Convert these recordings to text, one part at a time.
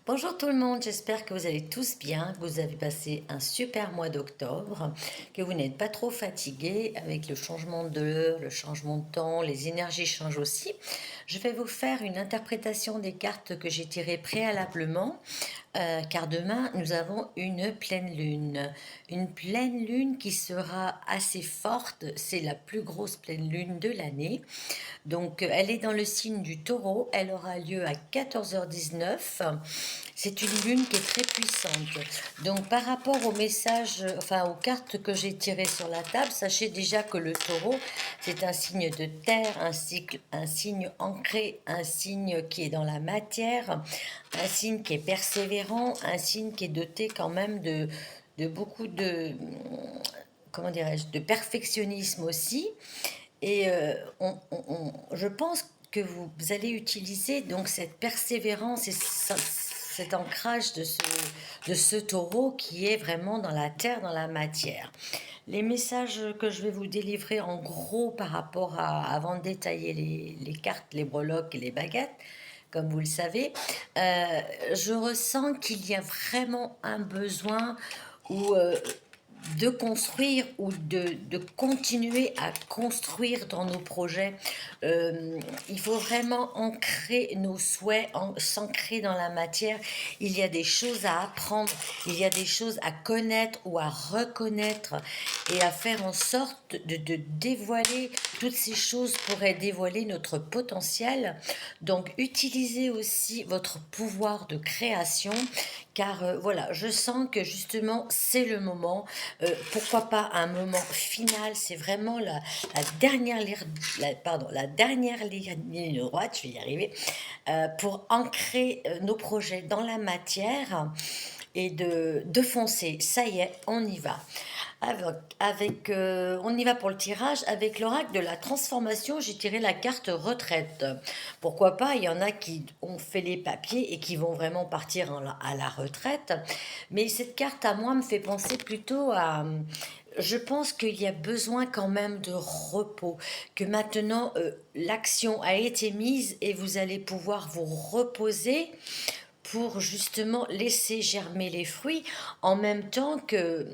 Bonjour tout le monde, j'espère que vous allez tous bien, que vous avez passé un super mois d'octobre, que vous n'êtes pas trop fatigués avec le changement de l'heure, le changement de temps, les énergies changent aussi. Je vais vous faire une interprétation des cartes que j'ai tirées préalablement, car demain nous avons une pleine lune. Une pleine lune qui sera assez forte, c'est la plus grosse pleine lune de l'année. Donc, elle est dans le signe du Taureau. Elle aura lieu à 14h19. C'est une lune qui est très puissante. Donc, par rapport au message, enfin aux cartes que j'ai tirées sur la table, sachez déjà que le Taureau, c'est un signe de terre, un signe ancré, un signe qui est dans la matière, un signe qui est persévérant, un signe qui est doté quand même de beaucoup de, comment dirais-je, de perfectionnisme aussi. Et je pense que vous allez utiliser donc cette persévérance et cet ancrage de ce taureau qui est vraiment dans la terre, dans la matière. Les messages que je vais vous délivrer en gros par rapport avant de détailler les cartes, les breloques et les baguettes, comme vous le savez, je ressens qu'il y a vraiment un besoin où de construire ou de continuer à construire dans nos projets. Il faut vraiment ancrer nos souhaits, s'ancrer dans la matière. Il y a des choses à apprendre, il y a des choses à connaître ou à reconnaître et à faire en sorte de dévoiler. Toutes ces choses pourraient dévoiler notre potentiel. Donc utilisez aussi votre pouvoir de création car voilà, je sens que justement c'est le moment. Pourquoi pas un moment final? C'est vraiment la dernière la dernière ligne droite, je vais y arriver, pour ancrer nos projets dans la matière et de foncer. Ça y est, on y va. On y va pour le tirage. Avec l'oracle de la transformation, j'ai tiré la carte retraite. Pourquoi pas? Il y en a qui ont fait les papiers et qui vont vraiment partir à la retraite. Mais cette carte, à moi, me fait penser plutôt à... Je pense qu'il y a besoin quand même de repos, que maintenant l'action a été mise et vous allez pouvoir vous reposer pour justement laisser germer les fruits en même temps que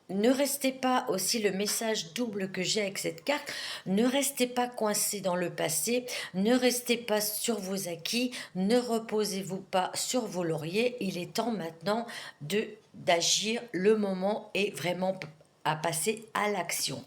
ne restez pas, aussi le message double que j'ai avec cette carte, ne restez pas coincé dans le passé, ne restez pas sur vos acquis, ne reposez-vous pas sur vos lauriers, il est temps maintenant d'agir, le moment est vraiment à passer à l'action.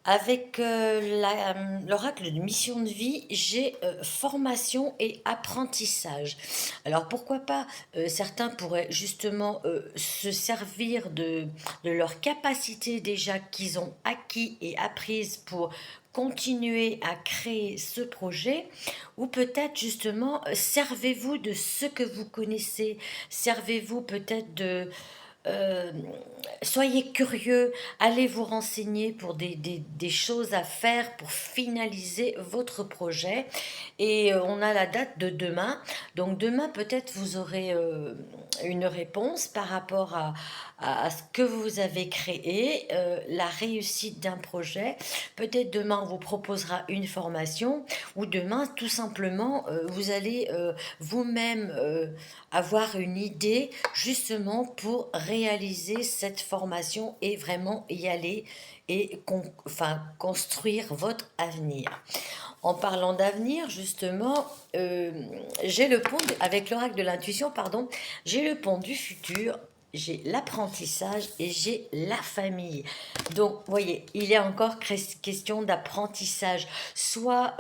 Avec l'oracle de mission de vie, j'ai formation et apprentissage. Alors pourquoi pas, certains pourraient justement se servir de leur capacité déjà qu'ils ont acquis et apprises pour continuer à créer ce projet, ou peut-être justement servez-vous de ce que vous connaissez, servez-vous peut-être euh, soyez curieux, allez vous renseigner pour des choses à faire pour finaliser votre projet. Et on a la date de demain. Donc demain, peut-être vous aurez une réponse par rapport à ce que vous avez créé, la réussite d'un projet. Peut-être demain, on vous proposera une formation ou demain, tout simplement, vous allez vous-même avoir une idée justement pour réaliser cette formation et vraiment y aller et construire votre avenir. En parlant d'avenir, justement, j'ai le pont, avec l'oracle de l'intuition, pardon, j'ai le pont du futur, j'ai l'apprentissage et j'ai la famille. Donc, vous voyez, il est encore question d'apprentissage, soit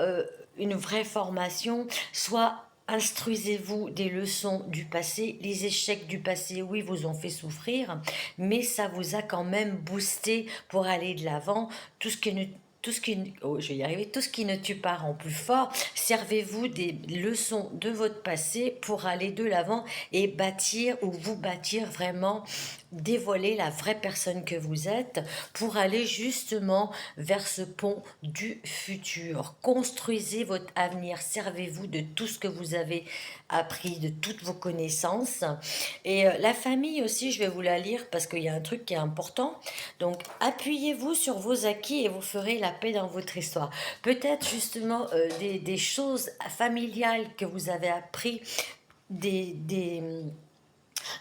une vraie formation, soit instruisez-vous des leçons du passé. Les échecs du passé, oui, vous ont fait souffrir, mais ça vous a quand même boosté pour aller de l'avant. Je vais y arriver, tout ce qui ne tue pas rend plus fort. Servez-vous des leçons de votre passé pour aller de l'avant et bâtir ou vous bâtir vraiment, dévoiler la vraie personne que vous êtes pour aller justement vers ce pont du futur. Construisez votre avenir, servez-vous de tout ce que vous avez appris, de toutes vos connaissances. Et la famille aussi, je vais vous la lire parce qu'il y a un truc qui est important. Donc, appuyez-vous sur vos acquis et vous ferez la paix dans votre histoire. Peut-être justement des choses familiales que vous avez appris des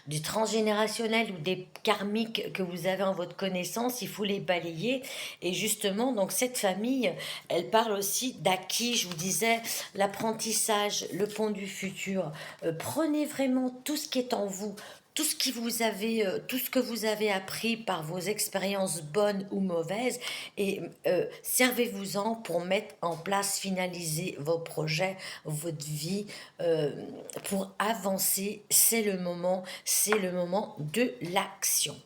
du transgénérationnel ou des karmiques que vous avez en votre connaissance, il faut les balayer. Et justement, donc cette famille, elle parle aussi d'acquis, je vous disais, l'apprentissage, le pont du futur. Prenez vraiment tout ce qui est en vous, tout ce qui vous avez, tout ce que vous avez appris par vos expériences bonnes ou mauvaises, et servez-vous-en pour mettre en place, finaliser vos projets, votre vie, euh, pour avancer. C'est le moment de l'action.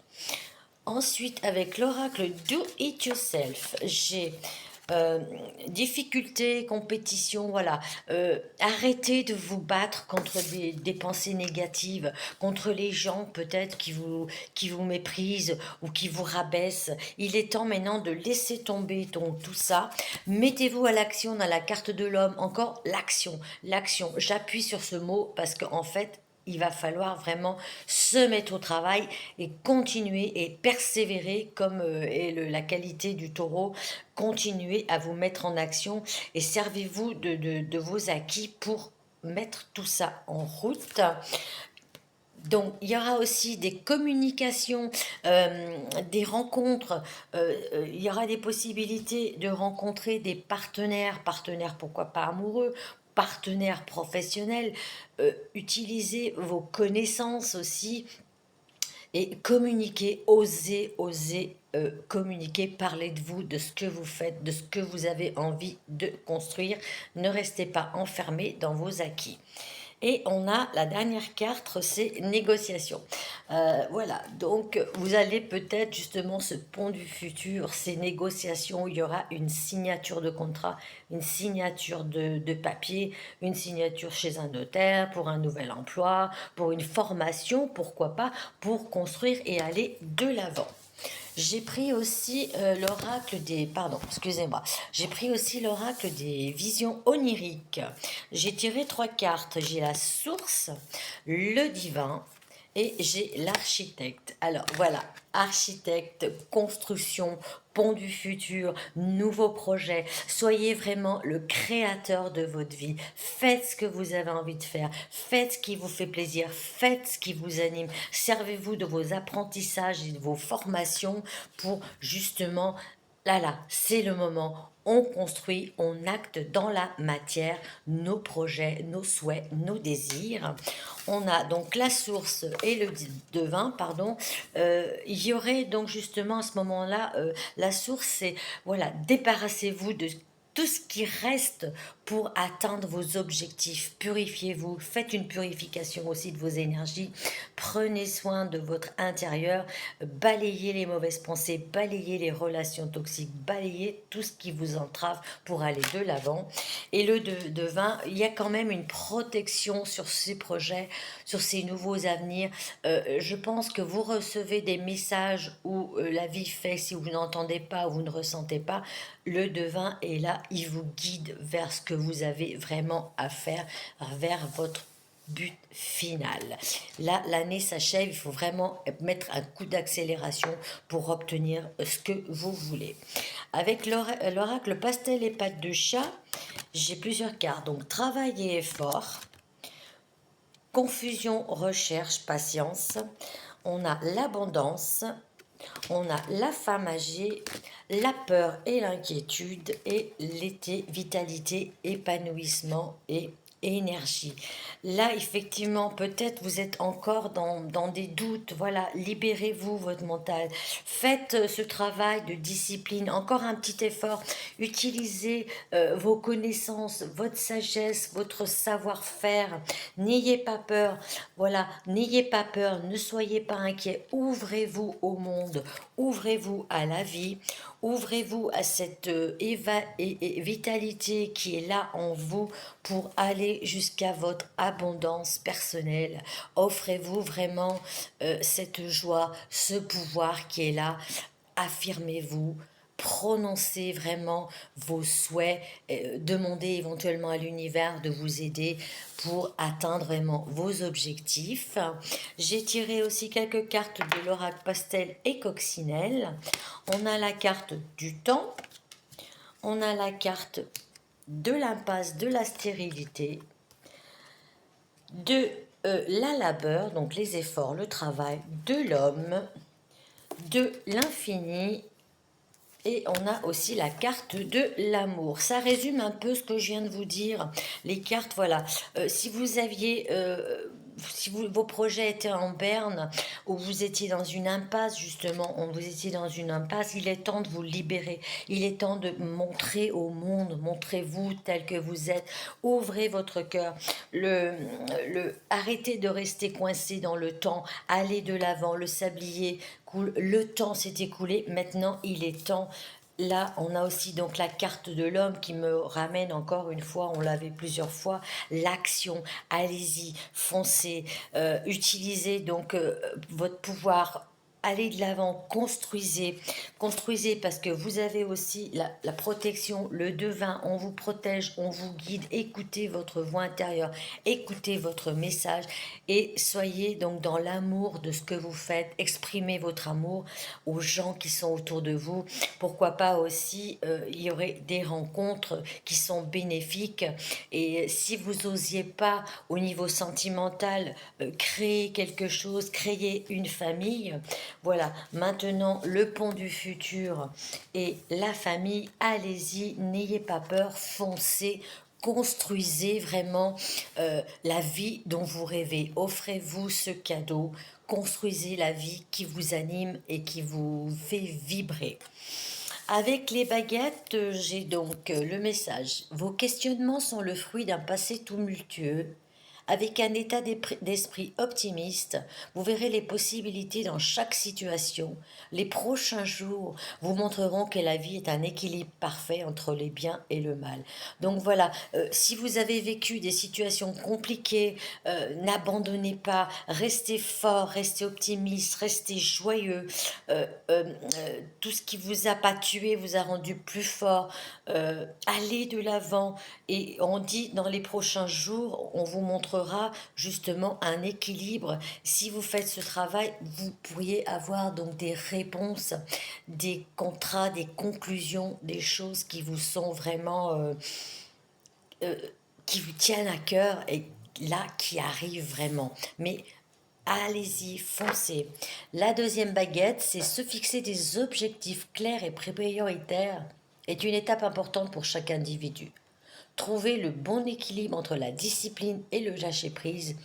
Ensuite, avec l'oracle Do It Yourself, j'ai euh, difficulté, compétition, voilà. Arrêtez de vous battre contre des pensées négatives, contre les gens peut-être qui vous méprisent ou qui vous rabaissent. Il est temps maintenant de laisser tomber tout ça. Mettez-vous à l'action dans la carte de l'homme. Encore l'action, l'action. J'appuie sur ce mot parce qu'en fait, il va falloir vraiment se mettre au travail et continuer et persévérer comme est la qualité du taureau. Continuez à vous mettre en action et servez-vous de vos acquis pour mettre tout ça en route. Donc, il y aura aussi des communications, des rencontres. Il y aura des possibilités de rencontrer des partenaires, partenaires pourquoi pas amoureux, partenaires professionnels. Utilisez vos connaissances aussi et communiquer, osez communiquer, parler de vous, de ce que vous faites, de ce que vous avez envie de construire. Ne restez pas enfermé dans vos acquis. Et on a la dernière carte, c'est négociation. Voilà, donc vous allez peut-être justement ce pont du futur, ces négociations, il y aura une signature de contrat, une signature de papier, une signature chez un notaire pour un nouvel emploi, pour une formation, pourquoi pas, pour construire et aller de l'avant. J'ai pris aussi l'oracle des... Pardon, excusez-moi. J'ai pris aussi l'oracle des visions oniriques. J'ai tiré 3 cartes. J'ai la source, le divin et j'ai l'architecte. Alors voilà, architecte, construction, pont du futur, nouveau projet. Soyez vraiment le créateur de votre vie. Faites ce que vous avez envie de faire. Faites ce qui vous fait plaisir. Faites ce qui vous anime. Servez-vous de vos apprentissages et de vos formations pour justement, là, c'est le moment. On construit, on acte dans la matière nos projets, nos souhaits, nos désirs. On a donc la source et le devin, pardon. Il y aurait donc justement à ce moment-là, la source, c'est, voilà, débarrassez-vous de tout ce qui reste pour atteindre vos objectifs. Purifiez-vous, faites une purification aussi de vos énergies, prenez soin de votre intérieur, balayez les mauvaises pensées, balayez les relations toxiques, balayez tout ce qui vous entrave pour aller de l'avant. Et le devin, il y a quand même une protection sur ces projets, sur ces nouveaux avenirs. Je pense que vous recevez des messages où la vie fait, si vous n'entendez pas ou vous ne ressentez pas, le devin est là, il vous guide vers ce que vous avez vraiment à faire, vers votre but final. Là, l'année s'achève, il faut vraiment mettre un coup d'accélération pour obtenir ce que vous voulez. Avec l'oracle pastel et pattes de chat, j'ai plusieurs cartes. Donc, travail et effort, confusion, recherche, patience. On a l'abondance, on a la femme âgée, la peur et l'inquiétude, et l'été, vitalité, épanouissement et énergie. Là, effectivement, peut-être vous êtes encore dans des doutes. Voilà, libérez-vous votre mental. Faites ce travail de discipline. Encore un petit effort. Utilisez vos connaissances, votre sagesse, votre savoir-faire. N'ayez pas peur. Voilà, n'ayez pas peur. Ne soyez pas inquiets. Ouvrez-vous au monde. Ouvrez-vous à la vie. Ouvrez-vous à cette vitalité qui est là en vous pour aller jusqu'à votre abondance personnelle. Offrez-vous vraiment cette joie, ce pouvoir qui est là. Affirmez-vous. Prononcez vraiment vos souhaits, demandez éventuellement à l'univers de vous aider pour atteindre vraiment vos objectifs. J'ai tiré aussi quelques cartes de l'oracle pastel et coccinelle. On a la carte du temps, on a la carte de l'impasse de la stérilité, de la labeur, donc les efforts, le travail de l'homme, de l'infini, et on a aussi la carte de l'amour. Ça résume un peu ce que je viens de vous dire. Les cartes, voilà. Si vous aviez... si vos projets étaient en berne, ou vous étiez dans une impasse, justement, ou vous étiez dans une impasse, il est temps de vous libérer. Il est temps de montrer au monde, montrez-vous tel que vous êtes. Ouvrez votre cœur. Arrêtez de rester coincé dans le temps. Allez de l'avant. Le sablier coule. Le temps s'est écoulé. Maintenant, il est temps. Là, on a aussi donc la carte de l'homme qui me ramène encore une fois, on l'avait plusieurs fois, l'action. Allez-y, foncez, utilisez donc votre pouvoir. Allez de l'avant, construisez, construisez parce que vous avez aussi la protection, le devin, on vous protège, on vous guide, écoutez votre voix intérieure, écoutez votre message et soyez donc dans l'amour de ce que vous faites, exprimez votre amour aux gens qui sont autour de vous. Pourquoi pas aussi, il y aurait des rencontres qui sont bénéfiques et si vous n'osiez pas au niveau sentimental créer quelque chose, créer une famille, voilà, maintenant le pont du futur et la famille, allez-y, n'ayez pas peur, foncez, construisez vraiment la vie dont vous rêvez. Offrez-vous ce cadeau, construisez la vie qui vous anime et qui vous fait vibrer. Avec les baguettes, j'ai donc le message. Vos questionnements sont le fruit d'un passé tumultueux. Avec un état d'esprit optimiste, vous verrez les possibilités dans chaque situation. Les prochains jours vous montreront que la vie est un équilibre parfait entre les biens et le mal. Donc voilà, si vous avez vécu des situations compliquées, n'abandonnez pas, restez fort, restez optimiste, restez joyeux. Tout ce qui vous a pas tué vous a rendu plus fort. Allez de l'avant et on dit dans les prochains jours, on vous montrera justement un équilibre. Si vous faites ce travail, vous pourriez avoir donc des réponses, des contrats, des conclusions, des choses qui vous sont vraiment, euh, qui vous tiennent à cœur et là, qui arrivent vraiment. Mais allez-y, foncez. La deuxième baguette, c'est se fixer des objectifs clairs et prioritaires est une étape importante pour chaque individu. Trouver le bon équilibre entre la discipline et le lâcher-prise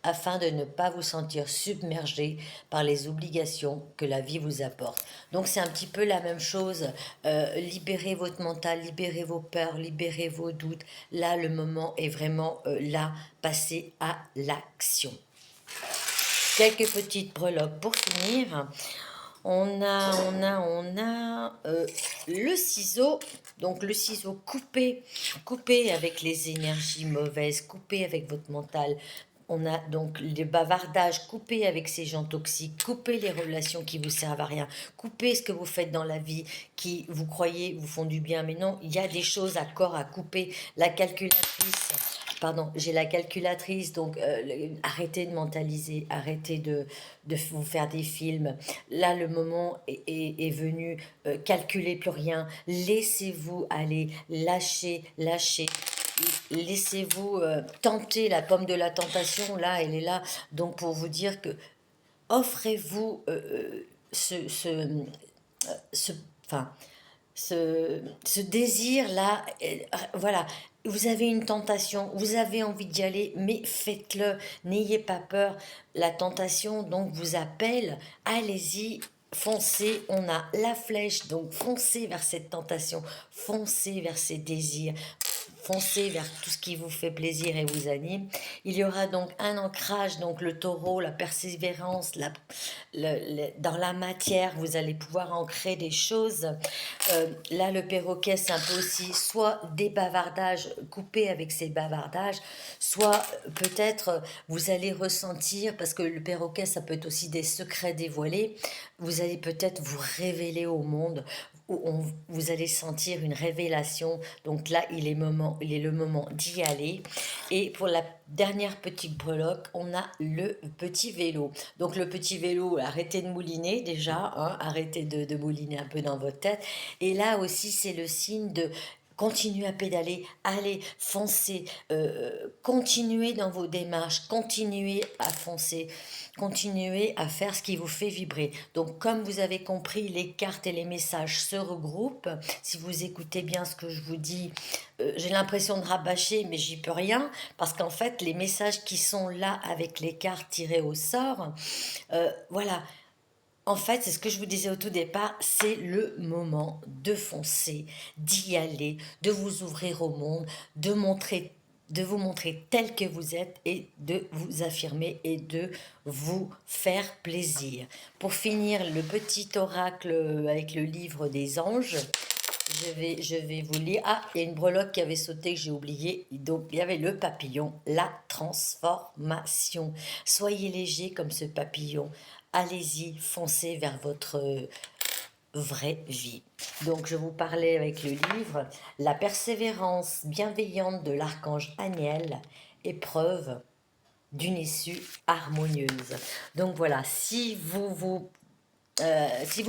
afin de ne pas vous sentir submergé par les obligations que la vie vous apporte. Donc c'est un petit peu la même chose. Libérez votre mental, libérez vos peurs, libérez vos doutes. Là, le moment est vraiment là. Passez à l'action. Quelques petites breloques pour finir. On a le ciseau, donc le ciseau coupé, coupé avec les énergies mauvaises, coupé avec votre mental. On a donc les bavardages, coupé avec ces gens toxiques, coupé les relations qui vous servent à rien, coupé ce que vous faites dans la vie qui, vous croyez, vous font du bien, mais non, il y a des choses à corps à couper. La calculatrice, pardon, j'ai la calculatrice, donc arrêtez de mentaliser, arrêtez de vous faire des films. Là, le moment est venu, calculez plus rien, laissez-vous aller, lâchez, lâchez. Laissez-vous tenter la pomme de la tentation, là, elle est là. Donc, pour vous dire que offrez-vous ce, enfin, ce désir-là, voilà, vous avez une tentation, vous avez envie d'y aller, mais faites-le, n'ayez pas peur. La tentation donc vous appelle, allez-y, foncez, on a la flèche, donc foncez vers cette tentation, foncez vers ces désirs, foncez vers tout ce qui vous fait plaisir et vous anime. Il y aura donc un ancrage, donc le taureau, la persévérance, dans la matière, vous allez pouvoir ancrer des choses. Là, le perroquet, c'est un peu aussi soit des bavardages, couper avec ces bavardages, soit peut-être vous allez ressentir, parce que le perroquet, ça peut être aussi des secrets dévoilés, vous allez peut-être vous révéler au monde, vous allez sentir une révélation. Donc là, il est le moment d'y aller. Et pour la dernière petite breloque, on a le petit vélo. Donc le petit vélo, arrêtez de mouliner déjà, hein, arrêtez de mouliner un peu dans votre tête. Et là aussi, c'est le signe de continuez à pédaler, allez, foncez, continuez dans vos démarches, continuez à foncer, continuez à faire ce qui vous fait vibrer. Donc, comme vous avez compris, les cartes et les messages se regroupent. Si vous écoutez bien ce que je vous dis, j'ai l'impression de rabâcher, mais j'y peux rien, parce qu'en fait, les messages qui sont là avec les cartes tirées au sort, voilà, en fait, c'est ce que je vous disais au tout départ, c'est le moment de foncer, d'y aller, de vous ouvrir au monde, de montrer, de vous montrer tel que vous êtes et de vous affirmer et de vous faire plaisir. Pour finir, le petit oracle avec le livre des anges, je vais vous lire. Ah, il y a une breloque qui avait sauté que j'ai oublié. Donc, il y avait le papillon, la transformation. Soyez léger comme ce papillon. Allez-y, foncez vers votre vraie vie. Donc, je vous parlais avec le livre La persévérance bienveillante de l'archange Aniel, épreuve d'une issue harmonieuse. Donc voilà, si vous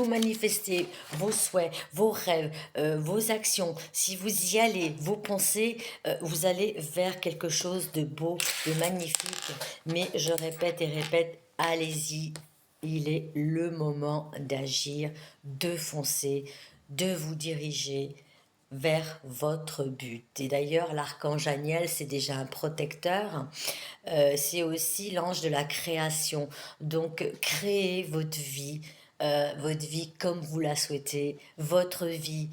manifestez vos souhaits, vos rêves, vos actions, si vous y allez, vos pensées, vous allez vers quelque chose de beau, de magnifique. Mais je répète et répète, allez-y, il est le moment d'agir, de foncer, de vous diriger vers votre but. Et d'ailleurs, l'archange Aniel, c'est déjà un protecteur. C'est aussi l'ange de la création. Donc, créez votre vie comme vous la souhaitez. Votre vie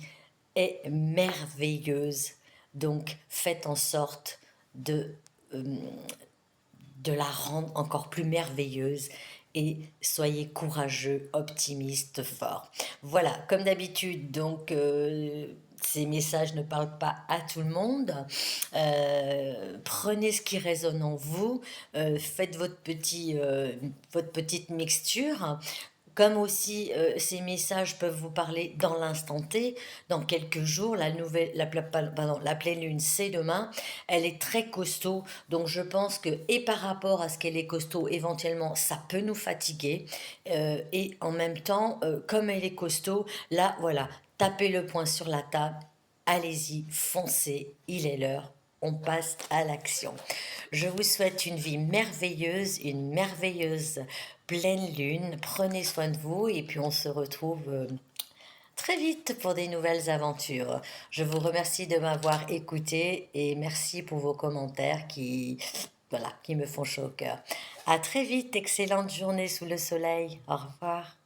est merveilleuse. Donc, faites en sorte euh, de la rendre encore plus merveilleuse et soyez courageux, optimiste, fort. Voilà, comme d'habitude, donc ces messages ne parlent pas à tout le monde. Prenez ce qui résonne en vous, faites votre petite mixture. Comme aussi, ces messages peuvent vous parler dans l'instant T, dans quelques jours, la pleine lune, c'est demain, elle est très costaud, donc je pense que, et par rapport à ce qu'elle est costaud, éventuellement, ça peut nous fatiguer, et en même temps, comme elle est costaud, là, voilà, tapez le poing sur la table, allez-y, foncez, il est l'heure, on passe à l'action. Je vous souhaite une vie merveilleuse, une merveilleuse pleine lune. Prenez soin de vous et puis on se retrouve très vite pour des nouvelles aventures. Je vous remercie de m'avoir écouté et merci pour vos commentaires voilà, qui me font chaud au cœur. À très vite, excellente journée sous le soleil. Au revoir.